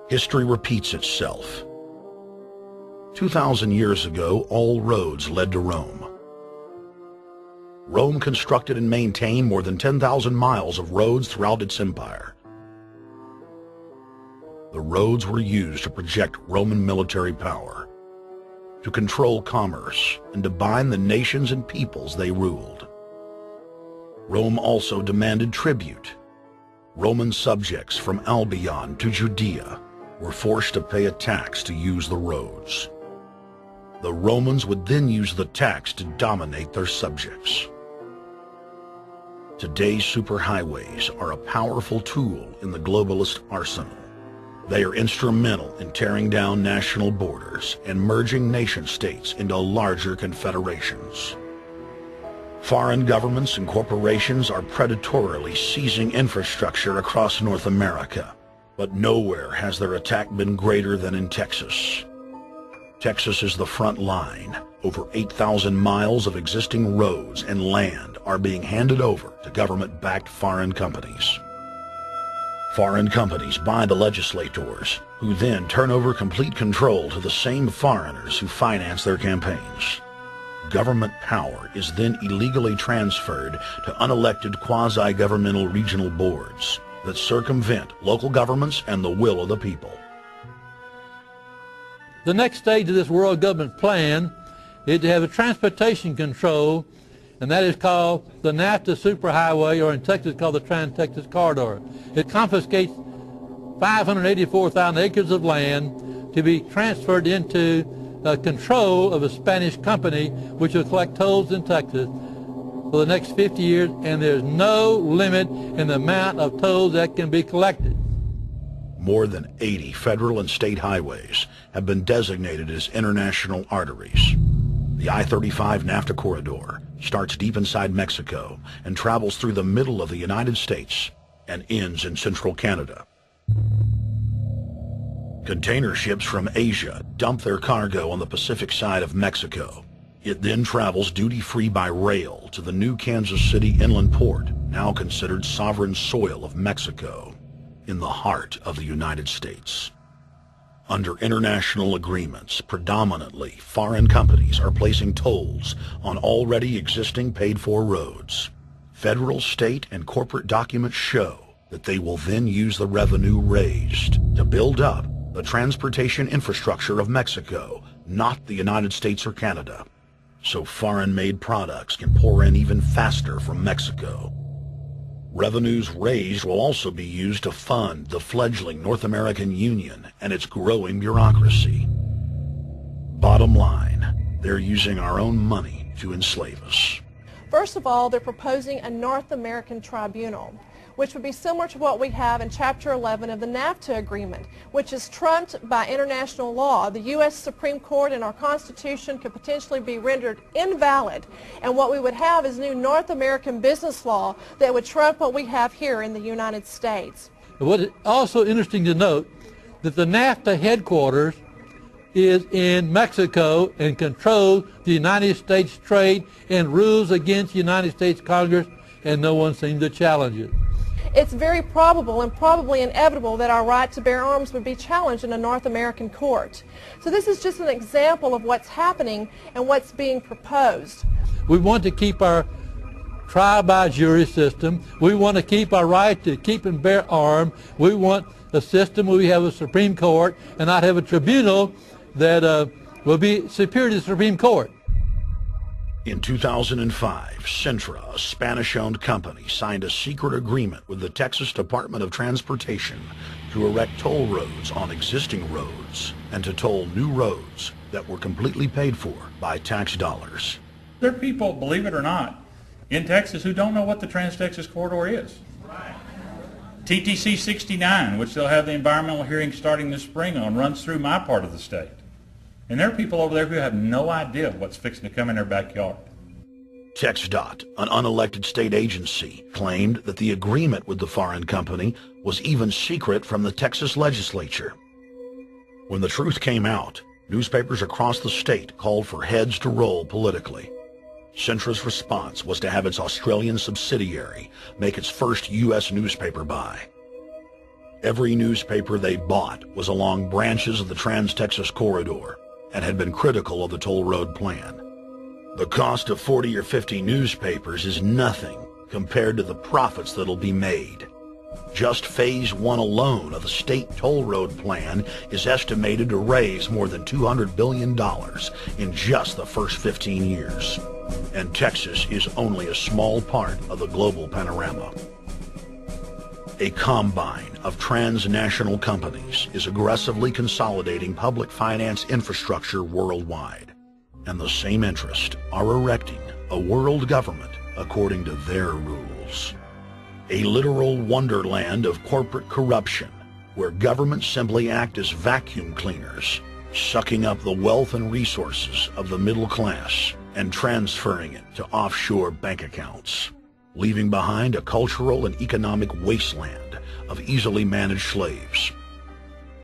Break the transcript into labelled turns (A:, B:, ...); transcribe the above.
A: History repeats itself. 2,000 years ago, all roads led to Rome. Rome constructed and maintained more than 10,000 miles of roads throughout its empire. The roads were used to project Roman military power, to control commerce, and to bind the nations and peoples they ruled. Rome also demanded tribute. Roman subjects from Albion to Judea were forced to pay a tax to use the roads. The Romans would then use the tax to dominate their subjects. Today's superhighways are a powerful tool in the globalist arsenal. They are instrumental in tearing down national borders and merging nation-states into larger confederations. Foreign governments and corporations are predatorily seizing infrastructure across North America, but nowhere has their attack been greater than in Texas. Texas is the front line. Over 8,000 miles of existing roads and land are being handed over to government-backed foreign companies. Foreign companies buy the legislators, who then turn over complete control to the same foreigners who finance their campaigns. Government power is then illegally transferred to unelected quasi-governmental regional boards that circumvent local governments and the will of the people.
B: The next stage of this world government plan is to have a transportation control, and that is called the NAFTA Superhighway, or in Texas called the Trans-Texas Corridor. It confiscates 584,000 acres of land to be transferred into control of a Spanish company which will collect tolls in Texas for the next 50 years, and there's no limit in the amount of tolls that can be collected.
A: More than 80 federal and state highways have been designated as international arteries. The I-35 NAFTA corridor starts deep inside Mexico and travels through the middle of the United States and ends in central Canada. Container ships from Asia dump their cargo on the Pacific side of Mexico. It then travels duty-free by rail to the new Kansas City inland port, now considered sovereign soil of Mexico, in the heart of the United States. Under international agreements, predominantly foreign companies are placing tolls on already existing paid-for roads. Federal, state, and corporate documents show that they will then use the revenue raised to build up the transportation infrastructure of Mexico, not the United States or Canada, so foreign-made products can pour in even faster from Mexico. Revenues raised will also be used to fund the fledgling North American Union and its growing bureaucracy. Bottom line, they're using our own money to enslave us.
C: First of all, they're proposing a North American tribunal, which would be similar to what we have in Chapter 11 of the NAFTA agreement, which is trumped by international law. The U.S. Supreme Court and our Constitution could potentially be rendered invalid, and what we would have is new North American business law that would trump what we have here in the United States.
B: What is also interesting to note that the NAFTA headquarters is in Mexico and controls the United States trade and rules against the United States Congress, and no one seems to challenge it.
C: It's very probable and probably inevitable that our right to bear arms would be challenged in a North American court. So this is just an example of what's happening and what's being proposed.
B: We want to keep our trial by jury system. We want to keep our right to keep and bear arms. We want a system where we have a Supreme Court and not have a tribunal that will be superior to the Supreme Court.
A: In 2005, Cintra, a Spanish-owned company, signed a secret agreement with the Texas Department of Transportation to erect toll roads on existing roads and to toll new roads that were completely paid for by tax dollars.
D: There are people, believe it or not, in Texas who don't know what the Trans-Texas Corridor is. Right. TTC 69, which they'll have the environmental hearing starting this spring on, runs through my part of the state. And there are people over there who have no idea what's fixing to come in their backyard.
A: TxDOT, an unelected state agency, claimed that the agreement with the foreign company was even secret from the Texas legislature. When the truth came out, newspapers across the state called for heads to roll politically. Cintra's response was to have its Australian subsidiary make its first U.S. newspaper buy. Every newspaper they bought was along branches of the Trans-Texas Corridor and had been critical of the toll road plan. The cost of 40 or 50 newspapers is nothing compared to the profits that'll be made. Just Phase 1 alone of the state toll road plan is estimated to raise more than $200 billion in just the first 15 years. And Texas is only a small part of the global panorama. A combine of transnational companies is aggressively consolidating public finance infrastructure worldwide, and the same interests are erecting a world government according to their rules. A literal wonderland of corporate corruption, where governments simply act as vacuum cleaners, sucking up the wealth and resources of the middle class and transferring it to offshore bank accounts, leaving behind a cultural and economic wasteland of easily managed slaves.